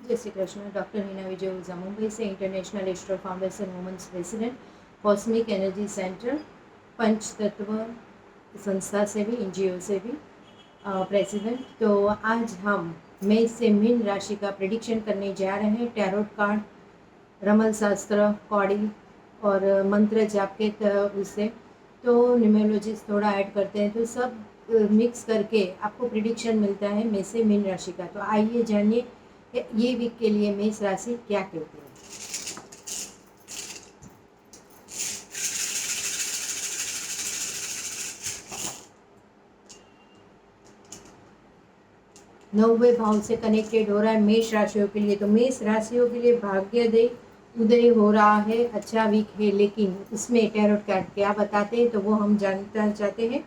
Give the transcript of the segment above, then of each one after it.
जय श्री कृष्ण। डॉक्टर हीना विजय ओझा मुंबई से, international astro foundation women's president, cosmic energy centre, Panchtatva संस्था से भी, एनजीओ से भी प्रेसिडेंट। तो आज हम मेष से मीन राशि का प्रिडिक्शन करने जा रहे हैं। टैरोट कार्ड, रमल शास्त्र, कौड़ी और मंत्र जाप के उससे तो न्यूमरोलॉजिस्ट थोड़ा ऐड करते हैं, तो सब मिक्स करके आपको प्रिडिक्शन मिलता है मेष से मीन राशि का। तो आइए जानिए ये वीक के लिए मेष राशि क्या कहती है। नौवे भाव से कनेक्टेड हो रहा है मेष राशियों के लिए। तो मेष राशियों के लिए भाग्योदय उदय हो रहा है, अच्छा वीक है। लेकिन इसमें टैरोट कार्ड क्या बताते हैं, तो वो हम जानना चाहते हैं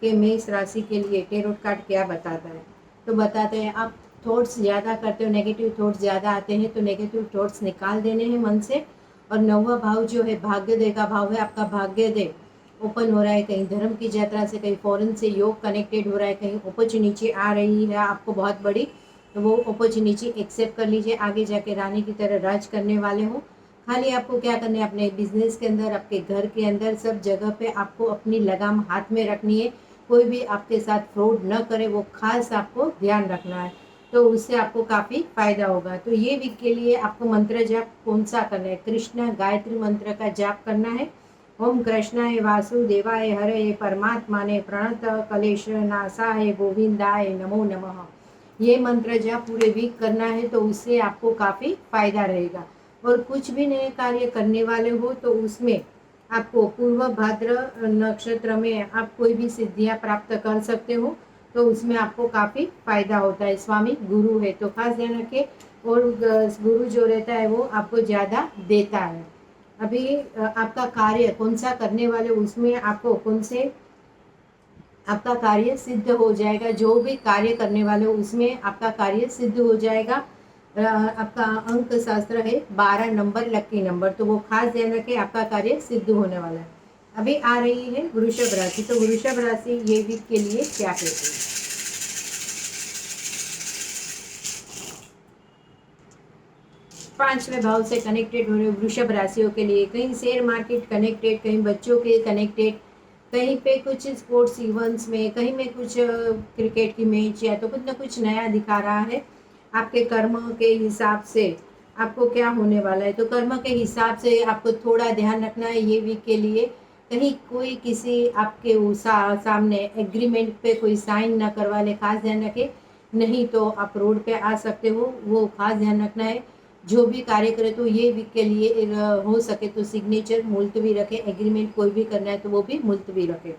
कि मेष राशि के लिए टैरोट कार्ड क्या बताता है। तो बताते हैं, आप थॉट्स ज़्यादा करते हो, नेगेटिव थॉट्स ज़्यादा आते हैं, तो नेगेटिव थॉट्स निकाल देने हैं मन से। और नौवा भाव जो है भाग्योदय का भाव है, आपका भाग्योदय ओपन हो रहा है। कहीं धर्म की यात्रा से, कहीं फॉरेन से योग कनेक्टेड हो रहा है, कहीं अपॉर्चुनिटी आ रही है आपको बहुत बड़ी, तो वो अपॉर्चुनिटी एक्सेप्ट कर लीजिए। आगे जाके रानी की तरह राज करने वाले हो। खाली आपको क्या करना है, अपने बिजनेस के अंदर, आपके घर के अंदर, सब जगह पे आपको अपनी लगाम हाथ में रखनी है। कोई भी आपके साथ फ्रॉड न करे, वो खास आपको ध्यान रखना है। तो उससे आपको काफ़ी फायदा होगा। तो ये वीक के लिए आपको मंत्र जाप कौन सा करना है? कृष्ण गायत्री मंत्र का जाप करना है। ओम कृष्णाय वासुदेवाय हरे परमात्माने प्रणत कलेश नाशाय गोविंदाय नमो नमः। ये मंत्र जब पूरे वीक करना है, तो उससे आपको काफ़ी फायदा रहेगा। और कुछ भी नए कार्य करने वाले हो, तो उसमें आपको पूर्व भाद्र नक्षत्र में आप कोई भी सिद्धियां प्राप्त कर सकते हो। तो उसमें आपको काफ़ी फायदा होता है। स्वामी गुरु है, तो खास ध्यान रखें। और गुरु जो रहता है वो आपको ज़्यादा देता है। अभी आपका कार्य कौन सा करने वाले, उसमें आपको कौन से आपका कार्य सिद्ध हो जाएगा। जो भी कार्य करने वाले हो उसमें आपका कार्य सिद्ध हो जाएगा। आपका अंक शास्त्र है 12 नंबर, लकी नंबर, तो वो खास ध्यान रखें, आपका कार्य सिद्ध होने वाला है। अभी आ रही है वृषभ राशि। तो वृषभ राशि ये वीक के लिए क्या कहती है? पांचवें भाव से कनेक्टेड हो रहे वृषभ राशियों के लिए कहीं शेयर मार्केट कनेक्टेड, कहीं बच्चों के कनेक्टेड, कहीं पे कुछ स्पोर्ट्स इवेंट्स में, कहीं में कुछ क्रिकेट की मैच, या तो कुछ ना कुछ नया दिखा रहा है। आपके कर्म के हिसाब से आपको क्या होने वाला है, तो कर्म के हिसाब से आपको थोड़ा ध्यान रखना है ये वीक के लिए। कहीं कोई किसी आपके सामने एग्रीमेंट पे कोई साइन ना करवा ले, खास ध्यान रखें। नहीं तो आप रोड पे आ सकते हो, वो खास ध्यान रखना है। जो भी कार्य करे, तो ये वीक के लिए हो सके तो सिग्नेचर मुलतवी रखे। एग्रीमेंट कोई भी करना है तो वो भी मुलतवी रखे।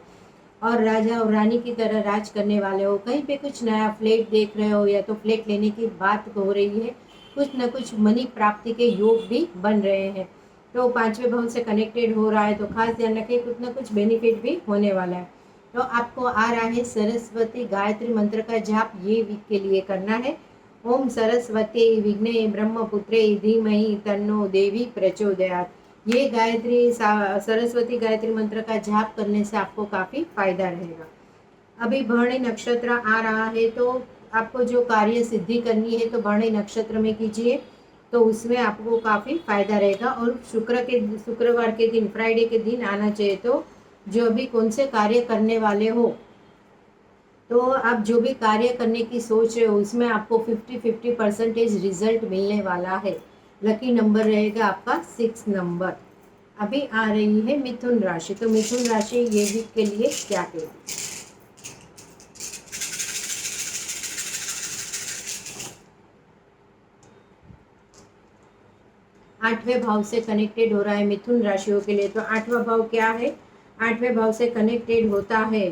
और राजा और रानी की तरह राज करने वाले हो। कहीं पे कुछ नया फ्लैट देख रहे हो, या तो फ्लैट लेने की बात हो रही है। कुछ न कुछ मनी प्राप्ति के योग भी बन रहे हैं। तो पांचवें भाव से कनेक्टेड हो रहा है, तो खास ध्यान रखें, कुछ न कुछ बेनिफिट भी होने वाला है। तो आपको आ रहा है सरस्वती गायत्री मंत्र का जाप ये वीक के लिए करना है। ओम सरस्वती विघ्ने ब्रह्मपुत्रे धीमहि तन्नो देवी प्रचोदयात्। ये सरस्वती गायत्री मंत्र का जाप करने से आपको काफ़ी फायदा रहेगा। अभी भरणी नक्षत्र आ रहा है, तो आपको जो कार्य सिद्धि करनी है तो भरणी नक्षत्र में कीजिए, तो उसमें आपको काफ़ी फायदा रहेगा। और शुक्रवार के दिन, फ्राइडे के दिन आना चाहिए। तो जो भी कौन से कार्य करने वाले हो, तो आप जो भी कार्य करने की सोच रहे हो, उसमें आपको 50-50% रिजल्ट मिलने वाला है। लकी नंबर रहेगा आपका 6 नंबर। अभी आ रही है मिथुन राशि। तो मिथुन राशि ये वीक के लिए क्या कहती है? आठवें भाव से कनेक्टेड हो रहा है मिथुन राशियों के लिए। तो आठवां भाव क्या है? आठवें भाव से कनेक्टेड होता है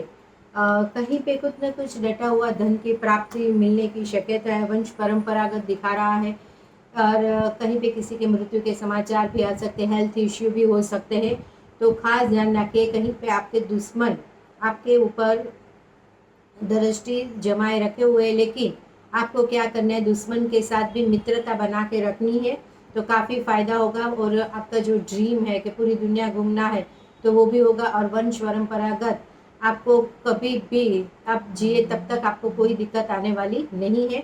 कहीं पे कुछ न कुछ डटा हुआ धन की प्राप्ति मिलने की शक्यता है। वंश परंपरागत दिखा रहा है। और कहीं पे किसी के मृत्यु के समाचार भी आ सकते हैं, हेल्थ इश्यू भी हो सकते हैं। तो खास ध्यान रखिए, कहीं पे आपके दुश्मन आपके ऊपर दृष्टि जमाए रखे हुए हैं। लेकिन आपको क्या करना है, दुश्मन के साथ भी मित्रता बना के रखनी है, तो काफ़ी फायदा होगा। और आपका जो ड्रीम है कि पूरी दुनिया घूमना है, तो वो भी होगा। और वंश परंपरागत आपको कभी भी आप जिए तब तक आपको कोई दिक्कत आने वाली नहीं है।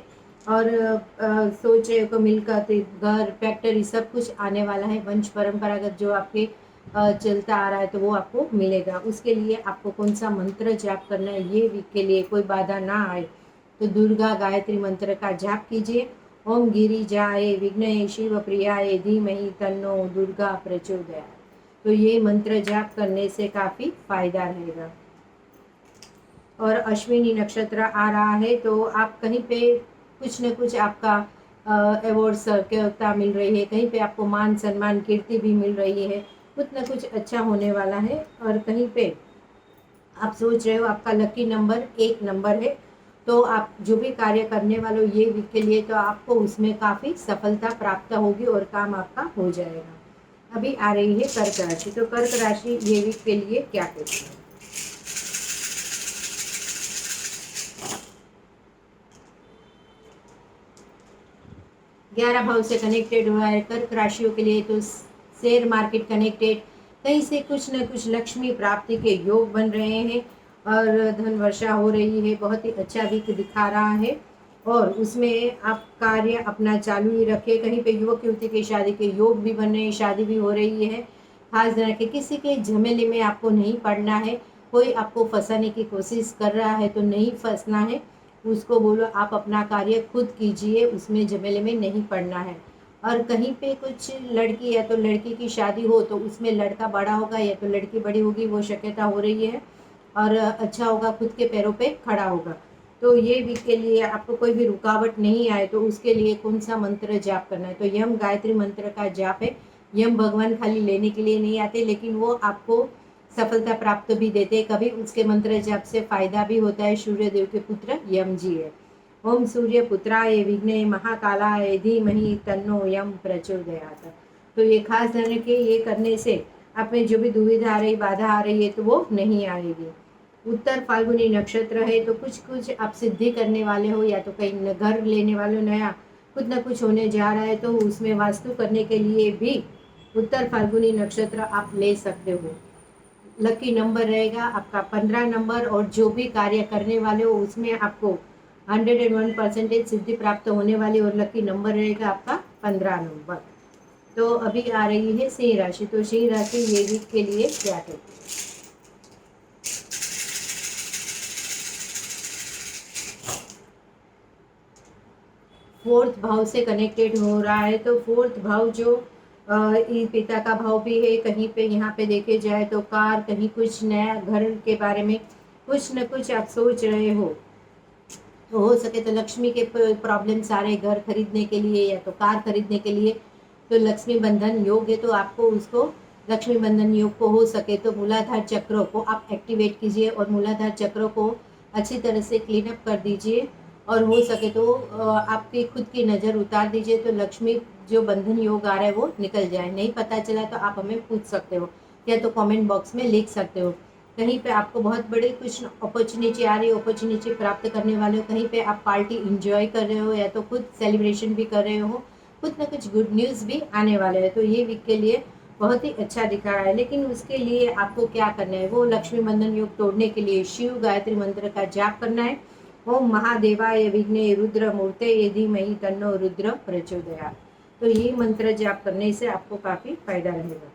और सोच रहे हो मिलकर घर फैक्ट्री सब कुछ आने वाला है। वंश परंपरागत जो आपके चलता आ रहा है तो वो आपको मिलेगा। उसके लिए आपको कौन सा मंत्र जाप करना है, ये वीक के लिए कोई बाधा ना आए तो दुर्गा गायत्री मंत्र का जाप कीजिए। ओम गिरिजाय विघ्न शिव प्रियाय धीमहि तन्नो दुर्गा प्रचोदयात्। तो ये मंत्र जाप करने से काफ़ी फायदा रहेगा। और अश्विनी नक्षत्र आ रहा है तो आप कहीं पे कुछ न कुछ आपका अवार्ड सफलता मिल रही है, कहीं पे आपको मान सम्मान कीर्ति भी मिल रही है, कुछ न कुछ अच्छा होने वाला है। और कहीं पे आप सोच रहे हो आपका लकी नंबर 1 नंबर है, तो आप जो भी कार्य करने वाले हो ये वीक के लिए तो आपको उसमें काफ़ी सफलता प्राप्त होगी और काम आपका हो जाएगा। अभी आ रही है कर्क राशि। तो कर्क राशि ये वीक के लिए क्या कहती है? 11 भाव से कनेक्टेड हुआ है कर्क राशियों के लिए। तो शेयर मार्केट कनेक्टेड, कहीं से कुछ न कुछ लक्ष्मी प्राप्ति के योग बन रहे हैं और धन वर्षा हो रही है। बहुत ही अच्छा वीक दिखा रहा है और उसमें आप कार्य अपना चालू ही रखें। कहीं पे युवक युवती की शादी के योग भी बन रहे हैं, शादी भी हो रही है। खास ध्यान रखें किसी के झमेले में आपको नहीं पड़ना है। कोई आपको फंसाने की कोशिश कर रहा है तो नहीं फंसना है, उसको बोलो आप अपना कार्य खुद कीजिए, उसमें झमेले में नहीं पड़ना है। और कहीं पे कुछ लड़की या तो लड़की की शादी हो तो उसमें लड़का बड़ा होगा या तो लड़की बड़ी होगी, वो शक्यता हो रही है। और अच्छा होगा, खुद के पैरों पे खड़ा होगा। तो ये वीक के लिए आपको कोई भी रुकावट नहीं आए तो उसके लिए कौन सा मंत्र जाप करना है? तो यम गायत्री मंत्र का जाप है। यम भगवान खाली लेने के लिए नहीं आते, लेकिन वो आपको सफलता प्राप्त भी देते। कभी उसके मंत्र जाप से फायदा भी होता है। सूर्य देव के पुत्र यम जी है। ओम सूर्य पुत्राय विघ्ने महाकालाय धीमहि तन्नो यम प्रचोदयात्। तो ये खास ध्यान रखिए, ये करने से आप में जो भी दुविधा आ रही, बाधा आ रही है तो वो नहीं आएगी। उत्तर फाल्गुनी नक्षत्र है तो कुछ कुछ आप सिद्धि करने वाले हो, या तो कहीं घर लेने वाले हो, नया कुछ ना कुछ होने जा रहा है तो उसमें वास्तु करने के लिए भी उत्तर फाल्गुनी नक्षत्र आप ले सकते हो। लकी नंबर रहेगा आपका 15 नंबर और जो भी कार्य करने वाले हो उसमें आपको 101% सिद्धि प्राप्त होने वाली और लकी नंबर रहेगा आपका 15 नंबर। तो अभी आ रही है सिंह राशि। तो सिंह राशि ये वीक के लिए क्या कहती है? फोर्थ भाव से कनेक्टेड हो रहा है तो फोर्थ भाव जो पिता का भाव भी है। कहीं पे यहाँ पे देखे जाए तो कार, कहीं कुछ नया घर के बारे में कुछ न कुछ आप सोच रहे हो। तो हो सके तो लक्ष्मी के प्रॉब्लम सारे घर खरीदने के लिए या तो कार खरीदने के लिए तो लक्ष्मी बंधन योग है, तो आपको उसको लक्ष्मी बंधन योग को हो सके तो मूलाधार चक्रों को आप एक्टिवेट कीजिए और मूलाधार चक्रों को अच्छी तरह से क्लीन अप कर दीजिए। और हो सके तो आपकी खुद की नज़र उतार दीजिए तो लक्ष्मी जो बंधन योग आ रहा है वो निकल जाए। नहीं पता चला तो आप हमें पूछ सकते हो या तो कमेंट बॉक्स में लिख सकते हो। कहीं पे आपको बहुत बड़ी कुछ अपॉर्चुनिटी आ रही है, अपॉर्चुनिटी प्राप्त करने वाले हो, कहीं पे आप पार्टी इंजॉय कर रहे हो या तो खुद सेलिब्रेशन भी कर रहे हो, कुछ ना कुछ गुड न्यूज़ भी आने वाले हैं। तो ये वीक के लिए बहुत ही अच्छा दिखा रहा है। लेकिन उसके लिए आपको क्या करना है? वो लक्ष्मी बंधन योग तोड़ने के लिए शिव गायत्री मंत्र का जाप करना है। ओम महादेवाय विघ्ने रुद्र मूर्ते धीमहि तन्नो रुद्र प्रचोदयात्। तो ये मंत्र जाप करने से आपको काफ़ी फायदा रहेगा।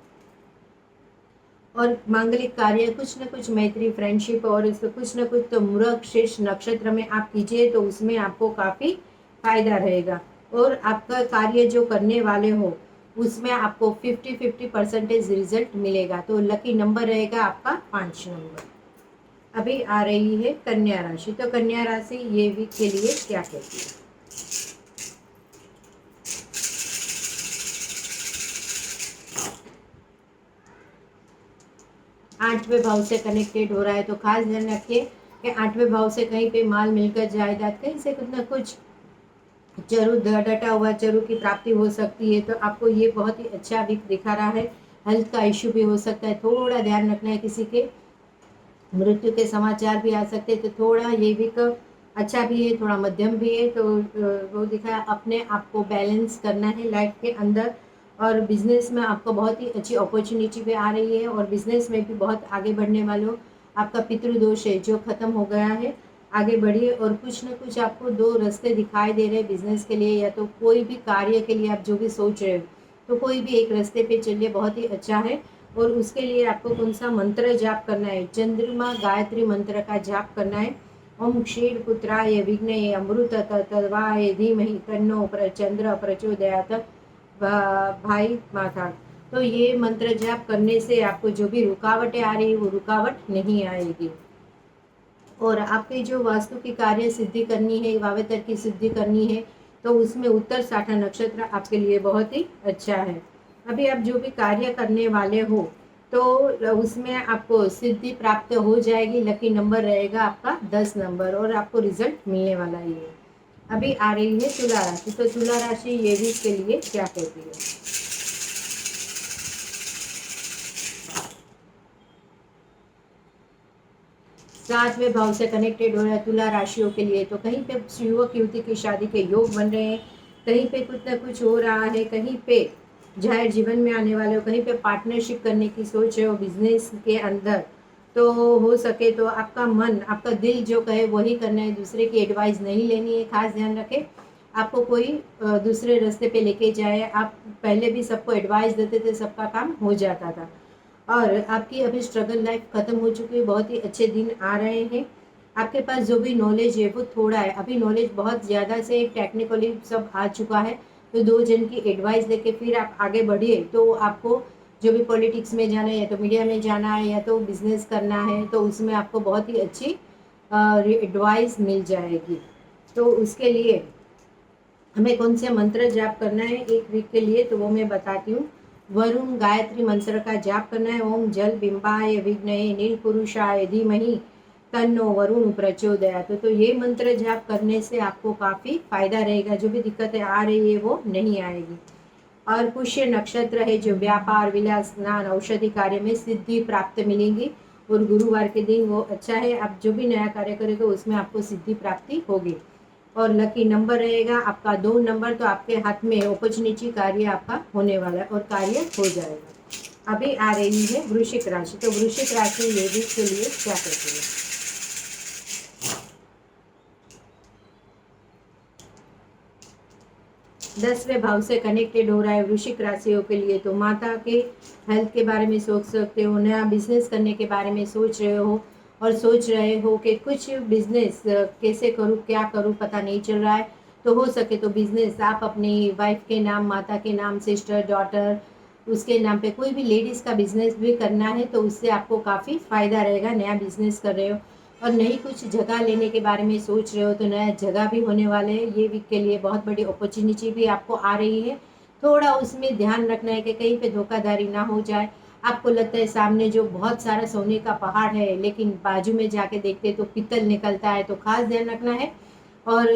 और मांगलिक कार्य कुछ न कुछ मैत्री, फ्रेंडशिप और इसको कुछ न कुछ तो मृगशीर्ष नक्षत्र में आप कीजिए तो उसमें आपको काफ़ी फायदा रहेगा। और आपका कार्य जो करने वाले हो उसमें आपको 50-50% रिजल्ट मिलेगा। तो लकी नंबर रहेगा आपका 5 नंबर। अभी आ रही है कन्या राशि। तो कन्या राशि ये वीक के लिए क्या कहती है? 8वें भाव से कनेक्टेड हो रहा है तो खास ध्यान रखिए कि 8वें भाव से कहीं पे माल मिलकर जायदाद, कहीं से कुछ ना कुछ चरु डटा हुआ चरु की प्राप्ति हो सकती है। तो आपको ये बहुत ही अच्छा वीक दिखा रहा है। हेल्थ का इश्यू भी हो सकता है, थोड़ा ध्यान रखना है। किसी के मृत्यु के समाचार भी आ सकते हैं तो थोड़ा ये वीक अच्छा भी है, थोड़ा मध्यम भी है। तो वो दिखा अपने आप को बैलेंस करना है लाइफ के अंदर। और बिजनेस में आपको बहुत ही अच्छी अपॉर्चुनिटी भी आ रही है और बिजनेस में भी बहुत आगे बढ़ने वाले हो। आपका पितृदोष है जो खत्म हो गया है, आगे बढ़िए और कुछ ना कुछ आपको दो रास्ते दिखाई दे रहे हैं बिजनेस के लिए, या तो कोई भी कार्य के लिए आप जो भी सोच रहे हो, तो कोई भी एक रास्ते पे चलिए, बहुत ही अच्छा है। और उसके लिए आपको कौन सा मंत्र जाप करना है? चंद्रमा गायत्री मंत्र का जाप करना है। ओम क्षीर पुत्राय विघ्नये अमृत तत्वाय धीमहि तन्नो चंद्र प्रचोदयात। भाई माता, तो ये मंत्र जाप करने से आपको जो भी रुकावटें आ रही है वो रुकावट नहीं आएगी। और आपकी जो वास्तु की कार्य सिद्धि करनी है, वावेतर की सिद्धि करनी है, तो उसमें उत्तर साठा नक्षत्र आपके लिए बहुत ही अच्छा है। अभी आप जो भी कार्य करने वाले हो, तो उसमें आपको सिद्धि प्राप्त हो जाएगी। लकी नंबर रहेगा आपका 10 नंबर और आपको रिजल्ट मिलने वाला ही है। अभी आ रही है तुला राशि, तो तुला राशि ये वीक के लिए क्या कहती है? 7वें भाव से कनेक्टेड हो रहा है तुला राशियों के लिए, तो कहीं पे युवक युवती की शादी के योग बन रहे हैं, कहीं पे कुछ ना कुछ हो रहा है, कहीं पे जाहिर जीवन में आने वाले हो, कहीं पे पार्टनरशिप करने की सोच है हो बिजनेस के अंदर, तो हो सके तो आपका मन, आपका दिल जो कहे वही करना है, दूसरे की एडवाइस नहीं लेनी है। खास ध्यान रखें, आपको कोई दूसरे रास्ते पे लेके जाए। आप पहले भी सबको एडवाइस देते थे, सबका काम हो जाता था, और आपकी अभी स्ट्रगल लाइफ खत्म हो चुकी है, बहुत ही अच्छे दिन आ रहे हैं। आपके पास जो भी नॉलेज है वो थोड़ा है, अभी नॉलेज बहुत ज़्यादा से टेक्निकली सब आ चुका है, तो दो जन की एडवाइस लेके फिर आप आगे बढ़िए। तो आपको जो भी पॉलिटिक्स में जाना है, या तो मीडिया में जाना है, या तो बिजनेस करना है, तो उसमें आपको बहुत ही अच्छी एडवाइस मिल जाएगी। तो उसके लिए हमें कौन से मंत्र जाप करना है एक वीक के लिए, तो वो मैं बताती हूँ। वरुण गायत्री मंत्र का जाप करना है। ओम जल बिंबाय विघ्नये नील पुरुषाय धीमहि तन्नो वरुण प्रचोदयात्। तो ये मंत्र जाप करने से आपको काफ़ी फायदा रहेगा, जो भी दिक्कतें आ रही है वो नहीं आएगी। और पुष्य नक्षत्र है, जो व्यापार विलास स्नान औषधि कार्य में सिद्धि प्राप्त मिलेंगी, और गुरुवार के दिन वो अच्छा है, आप जो भी नया कार्य करेंगे उसमें आपको सिद्धि प्राप्ति होगी। और लकी नंबर रहेगा आपका 2 नंबर, तो आपके हाथ में अपॉर्चुनिटी कार्य आपका होने वाला है और कार्य हो जाएगा। अभी आ रही है वृश्चिक राशि, तो वृश्चिक राशि ये भी के लिए क्या कहती है? 10वें भाव से कनेक्टेड हो रहा है वृश्चिक राशियों के लिए, तो माता के हेल्थ के बारे में सोच सकते हो, नया बिजनेस करने के बारे में सोच रहे हो, और सोच रहे हो कि कुछ बिजनेस कैसे करूँ, क्या करूँ, पता नहीं चल रहा है। तो हो सके तो बिजनेस आप अपनी वाइफ के नाम, माता के नाम, सिस्टर, डॉटर, उसके नाम पे कोई भी लेडीज़ का बिजनेस भी करना है, तो उससे आपको काफ़ी फ़ायदा रहेगा। नया बिजनेस कर रहे हो और नई कुछ जगह लेने के बारे में सोच रहे हो, तो नया जगह भी होने वाले हैं। ये वीक के लिए बहुत बड़ी अपॉर्चुनिटी भी आपको आ रही है। थोड़ा उसमें ध्यान रखना है कि कहीं पे धोखाधड़ी ना हो जाए। आपको लगता है सामने जो बहुत सारा सोने का पहाड़ है, लेकिन बाजू में जाके देखते तो पीतल निकलता है, तो खास ध्यान रखना है। और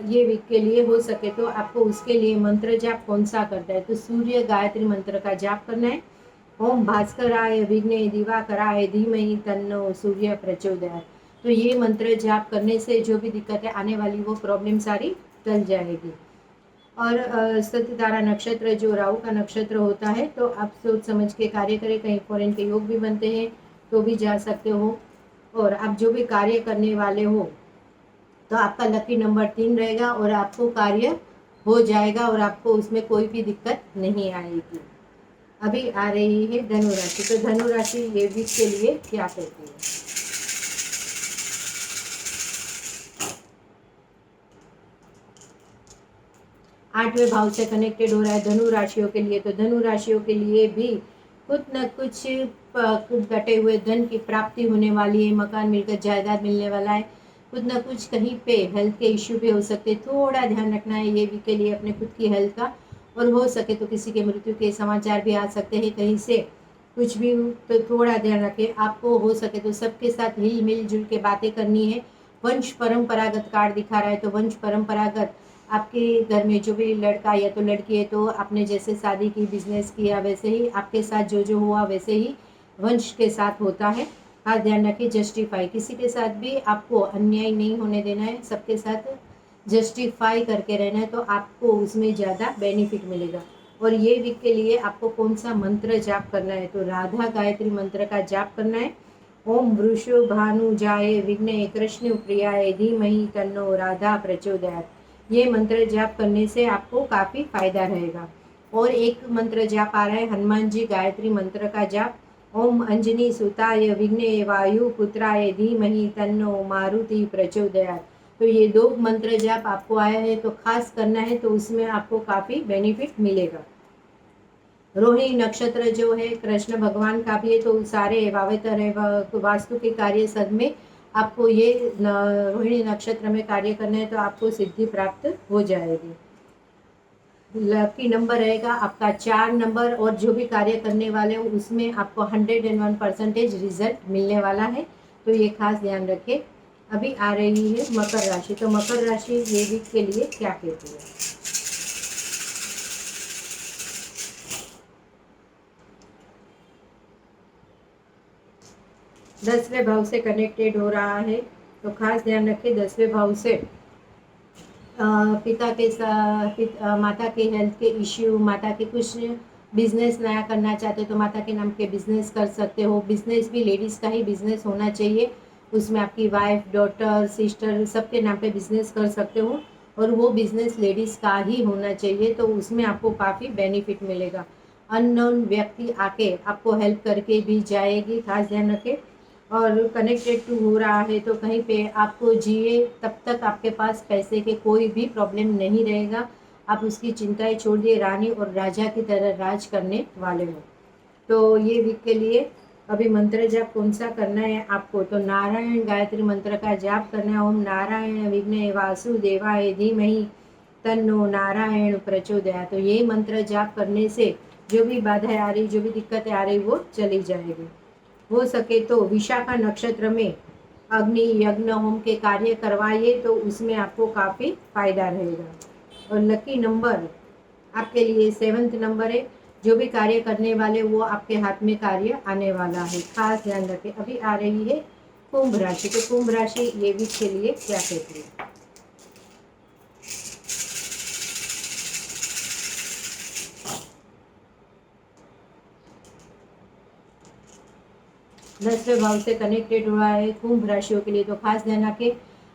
ये वीक के लिए हो सके तो आपको उसके लिए मंत्र जाप कौन सा करता है, तो सूर्य गायत्री मंत्र का जाप करना है। ओम भास्कराय विघ्ने दिवाकराय धीमहि तन्नो सूर्य प्रचोदयात्। तो ये मंत्र जाप करने से जो भी दिक्कतें आने वाली वो प्रॉब्लम सारी टल जाएगी। और सत्यतारा नक्षत्र जो राहु का नक्षत्र होता है, तो आप सोच समझ के कार्य करें। कहीं फॉरेन के योग भी बनते हैं तो भी जा सकते हो। और आप जो भी कार्य करने वाले हो, तो आपका लकी नंबर 3 रहेगा और आपको कार्य हो जाएगा और आपको उसमें कोई भी दिक्कत नहीं आएगी। अभी आ रही है धनु राशि, तो धनु राशि ये वीक के लिए क्या कहती है? 8वें भाव से कनेक्टेड हो रहा है धनु राशियों के लिए, तो धनु राशियों के लिए भी कुछ न कुछ घटे हुए धन की प्राप्ति होने वाली है। मकान मिलकर जायदाद मिलने वाला है। कुछ न कुछ कहीं पे हेल्थ के इश्यू भी हो सकते हैं, थोड़ा ध्यान रखना है ये वीक के लिए अपने खुद की हेल्थ का। और हो सके तो किसी के मृत्यु के समाचार भी आ सकते हैं कहीं से, कुछ भी, तो थोड़ा ध्यान रखें। आपको हो सके तो सबके साथ हिल मिल जुल के बातें करनी है। वंश परंपरागत कार्ड दिखा रहा है, तो वंश परंपरागत आपके घर में जो भी लड़का या तो लड़की है, तो आपने जैसे शादी की, बिजनेस किया, वैसे ही आपके साथ जो जो हुआ वैसे ही वंश के साथ होता है। हाँ, ध्यान रखिए, जस्टिफाई, किसी के साथ भी आपको अन्याय नहीं होने देना है, सबके साथ जस्टिफाई करके रहना है, तो आपको उसमें ज़्यादा बेनिफिट मिलेगा। और ये वीक के लिए आपको कौन सा मंत्र जाप करना है, तो राधा गायत्री मंत्र का जाप करना है। ओम वृषभानुजाये विघ्ने कृष्ण प्रियाय धीमहि तन्नो राधा प्रचोदयात्। ये मंत्र जाप करने से आपको काफ़ी फायदा रहेगा। और एक मंत्र जाप आ रहा है हनुमान जी गायत्री मंत्र का जाप। ओम अंजनी सुताय विघ्ने वायु पुत्राय धीमहि तन्नो मारुति प्रचोदयात्। तो ये 2 मंत्र जाप आपको आया है तो खास करना है, तो उसमें आपको काफ़ी बेनिफिट मिलेगा। रोहिणी नक्षत्र जो है कृष्ण भगवान का भी है, तो सारे वावेतर है वास्तु के कार्य सब में आपको ये रोहिणी नक्षत्र में कार्य करना है तो आपको सिद्धि प्राप्त हो जाएगी। लकी नंबर रहेगा आपका 4 नंबर, और जो भी कार्य करने वाले हो उसमें आपको 101% रिजल्ट मिलने वाला है, तो ये खास ध्यान रखें। अभी आ रही है मकर राशि। तो मकर राशि ये वीक के लिए क्या कहती है? 10वें भाव से कनेक्टेड हो रहा है, तो खास ध्यान रखें 10वें भाव से पिता के साथ माता के हेल्थ के इश्यू, माता के कुछ बिजनेस नया करना चाहते हो तो माता के नाम के बिजनेस कर सकते हो। बिजनेस भी लेडीज़ का ही बिजनेस होना चाहिए, उसमें आपकी वाइफ, डॉटर, सिस्टर सबके नाम पे बिजनेस कर सकते हो, और वो बिजनेस लेडीज़ का ही होना चाहिए, तो उसमें आपको काफ़ी बेनिफिट मिलेगा। अननोन व्यक्ति आके आपको हेल्प करके भी जाएगी, खास ध्यान रखें। और कनेक्टेड टू हो रहा है तो कहीं पे आपको जिए तब तक आपके पास पैसे के कोई भी प्रॉब्लम नहीं रहेगा। आप उसकी चिंताएं छोड़ दिए, रानी और राजा की तरह राज करने वाले हो। तो ये वीक के लिए अभी मंत्र जाप कौन सा करना है आपको? तो नारायण गायत्री मंत्र का जाप करना है। ओम नारायण विघ्ने वासुदेवाय धीमहि तन्नो नारायण प्रचोदयात्। तो ये मंत्र जाप करने से जो भी बाधाएं आ रही, जो भी दिक्कतें आ रही, वो चली जाएगी। हो सके तो विशाखा नक्षत्र में अग्नि यज्ञ होम के कार्य करवाइए, तो उसमें आपको काफ़ी फायदा रहेगा। और लकी नंबर आपके लिए 7th नंबर है। जो भी कार्य करने वाले वो आपके हाथ में कार्य आने वाला है, खास ध्यान रखें। अभी आ रही है कुंभ राशि। तो कुंभ राशि ये वीक के लिए क्या कहती है? 10वें भाव से कनेक्टेड हुआ है कुंभ राशियों के लिए, तो खास ध्यान रखें।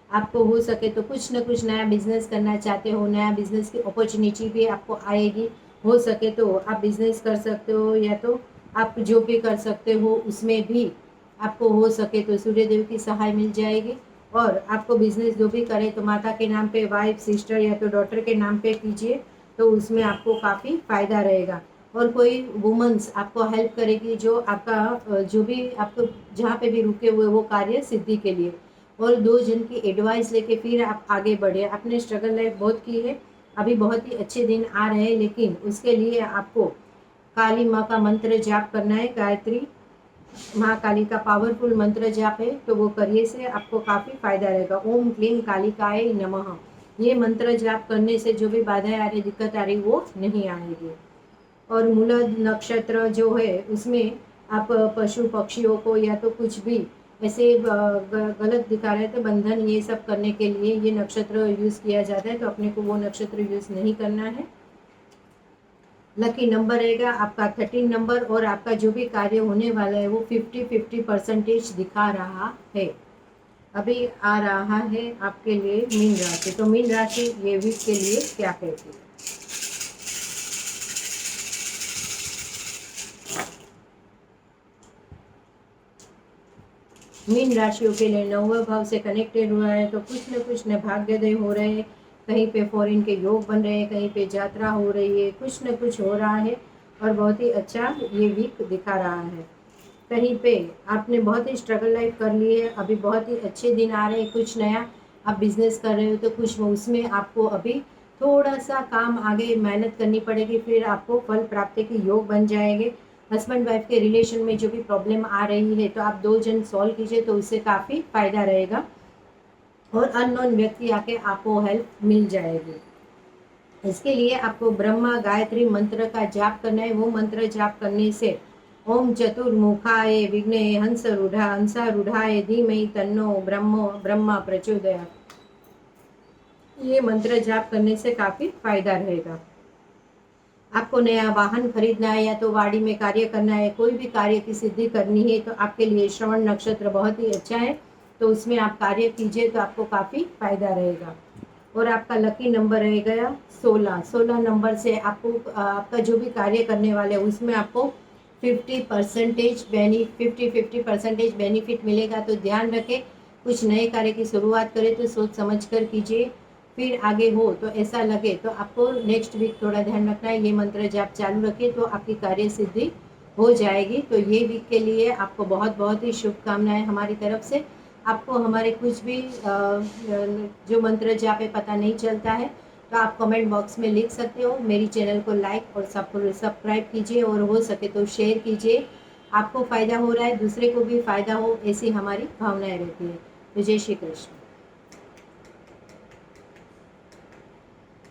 आपको हो सके तो कुछ न कुछ नया बिजनेस करना चाहते हो, नया बिजनेस की अपॉर्चुनिटी भी आपको आएगी। हो सके तो आप बिजनेस कर सकते हो, या तो आप जो भी कर सकते हो उसमें भी आपको हो सके तो सूर्य देव की सहाय मिल जाएगी। और आपको बिजनेस जो भी करे तो माता के नाम पे, वाइफ, सिस्टर या तो डॉटर के नाम पे कीजिए, तो उसमें आपको काफ़ी फायदा रहेगा। और कोई वुमेंस आपको हेल्प करेगी, जो आपका जो भी आपको जहाँ पे भी रुके हुए वो कार्य सिद्धि के लिए। और 2 जन की एडवाइस लेके फिर आप आगे बढ़े। आपने स्ट्रगल लाइफ बहुत की है, अभी बहुत ही अच्छे दिन आ रहे हैं, लेकिन उसके लिए आपको काली माँ का मंत्र जाप करना है। गायत्री महाकाली का पावरफुल मंत्र जाप है, तो वो करिए से आपको काफ़ी फायदा रहेगा। ओम क्लीम कालिकाय नमः। ये मंत्र जाप करने से जो भी बाधाएं आ रही, दिक्कत आ रही, वो नहीं आएगी। और मूलद नक्षत्र जो है उसमें आप पशु पक्षियों को या तो कुछ भी ऐसे गलत दिखा रहे थे बंधन, ये सब करने के लिए ये नक्षत्र यूज़ किया जाता है, तो अपने को वो नक्षत्र यूज़ नहीं करना है। लकी नंबर रहेगा आपका 13 नंबर, और आपका जो भी कार्य होने वाला है वो 50-50% दिखा रहा है। अभी आ रहा है आपके लिए मीन राशि। तो मीन राशि ये वीक के लिए क्या कहती है? मीन राशियों के लिए 9वें भाव से कनेक्टेड हुआ है, तो कुछ न कुछ न भाग्योदय हो रहे हैं, कहीं पे फॉरेन के योग बन रहे हैं, कहीं पे यात्रा हो रही है, कुछ न कुछ हो रहा है, और बहुत ही अच्छा ये वीक दिखा रहा है। कहीं पे आपने बहुत ही स्ट्रगल लाइफ कर ली है, अभी बहुत ही अच्छे दिन आ रहे हैं, कुछ नया आप बिजनेस कर रहे हो तो कुछ उसमें आपको अभी थोड़ा सा काम आगे मेहनत करनी पड़ेगी, फिर आपको फल प्राप्ति के योग बन जाएंगे। हस्बैंड वाइफ के रिलेशन में जो भी प्रॉब्लम आ रही है तो आप 2 जन सॉल्व कीजिए, तो उससे काफ़ी फायदा रहेगा। और अननोन व्यक्ति आके आपको हेल्प मिल जाएगी। इसके लिए आपको ब्रह्मा गायत्री मंत्र का जाप करना है। वो मंत्र जाप करने से ओम चतुर्मुखाय विघ्ने हंसारूढ़ाय धीमहि तन्नो ब्रह्मा प्रचोदयात्। ये मंत्र जाप करने से काफ़ी फायदा रहेगा। आपको नया वाहन खरीदना है या तो वाड़ी में कार्य करना है, कोई भी कार्य की सिद्धि करनी है तो आपके लिए श्रवण नक्षत्र बहुत ही अच्छा है, तो उसमें आप कार्य कीजिए तो आपको काफ़ी फायदा रहेगा। और आपका लकी नंबर रह गया 16। 16 नंबर से आपको आपका जो भी कार्य करने वाले हैं उसमें आपको 50% बेनिफिट मिलेगा। तो ध्यान रखें, कुछ नए कार्य की शुरुआत करें तो सोच समझ कर कीजिए, फिर आगे हो तो ऐसा लगे तो आपको नेक्स्ट वीक थोड़ा ध्यान रखना है। ये मंत्र जाप चालू रखिए तो आपकी कार्य सिद्धि हो जाएगी। तो ये वीक के लिए आपको बहुत बहुत ही शुभकामनाएं हमारी तरफ से। आपको हमारे कुछ भी जो मंत्र जाप है पता नहीं चलता है तो आप कमेंट बॉक्स में लिख सकते हो। मेरी चैनल को लाइक और सब्सक्राइब कीजिए और हो सके तो शेयर कीजिए। आपको फ़ायदा हो रहा है, दूसरे को भी फ़ायदा हो, ऐसी हमारी भावनाएं रहती है। तो जय श्री कृष्ण।